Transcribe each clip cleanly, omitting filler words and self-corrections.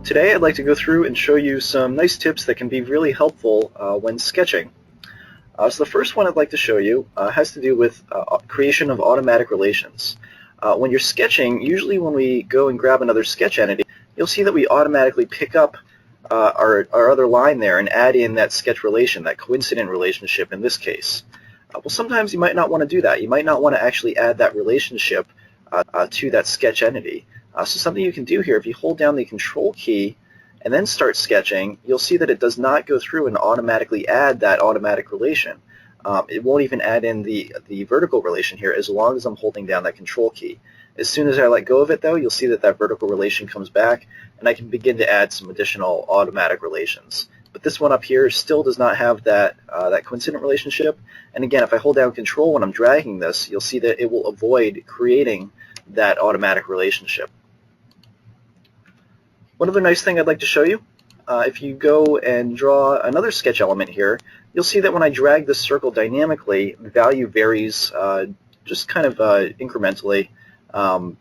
Today I'd like to go through and show you some nice tips that can be really helpful when sketching. So the first one I'd like to show you has to do with creation of automatic relations. When you're sketching, usually when we go and grab another sketch entity, you'll see that we automatically pick up our other line there and add in that sketch relation, that coincident relationship in this case. Well, sometimes you might not want to do that. You might not want to actually add that relationship to that sketch entity. So something you can do here, if you hold down the Control key and then start sketching, you'll see that it does not go through and automatically add that automatic relation. It won't even add in the vertical relation here as long as I'm holding down that Control key. As soon as I let go of it, though, you'll see that that vertical relation comes back, and I can begin to add some additional automatic relations. But this one up here still does not have that coincident relationship. And again, if I hold down Control when I'm dragging this, you'll see that it will avoid creating that automatic relationship. One other nice thing I'd like to show you, if you go and draw another sketch element here, you'll see that when I drag this circle dynamically, the value varies just kind of incrementally, little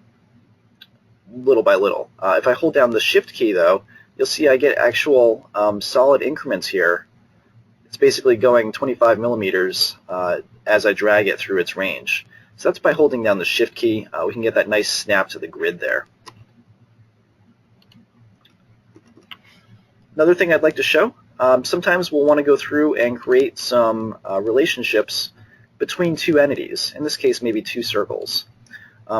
by little. If I hold down the Shift key, though, you'll see I get actual solid increments here. It's basically going 25 millimeters as I drag it through its range. So that's by holding down the Shift key. We can get that nice snap to the grid there. Another thing I'd like to show, sometimes we'll want to go through and create some relationships between two entities, in this case maybe two circles.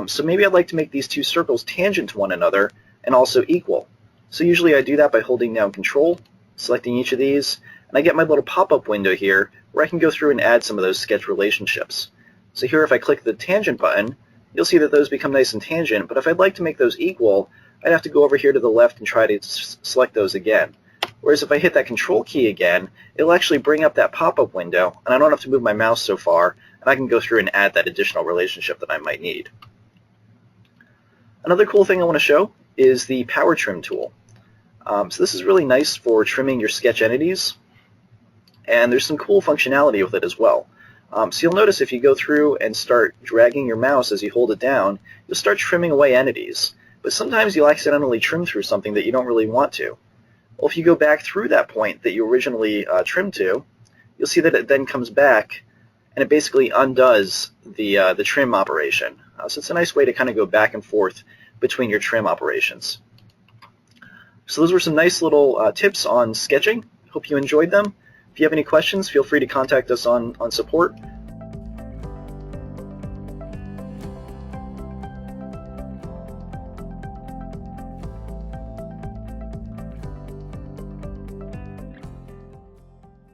So maybe I'd like to make these two circles tangent to one another and also equal. So usually I do that by holding down Control, selecting each of these, and I get my little pop-up window here where I can go through and add some of those sketch relationships. So here if I click the tangent button, you'll see that those become nice and tangent, but if I'd like to make those equal, I'd have to go over here to the left and try to select those again. Whereas if I hit that Control key again, it'll actually bring up that pop-up window, and I don't have to move my mouse so far, and I can go through and add that additional relationship that I might need. Another cool thing I want to show is the Power Trim tool. So this is really nice for trimming your sketch entities, and there's some cool functionality with it as well. So you'll notice if you go through and start dragging your mouse as you hold it down, you'll start trimming away entities. But sometimes you'll accidentally trim through something that you don't really want to. Well, if you go back through that point that you originally trimmed to, you'll see that it then comes back and it basically undoes the trim operation. So it's a nice way to kind of go back and forth between your trim operations. So those were some nice little tips on sketching. Hope you enjoyed them. If you have any questions, feel free to contact us on support.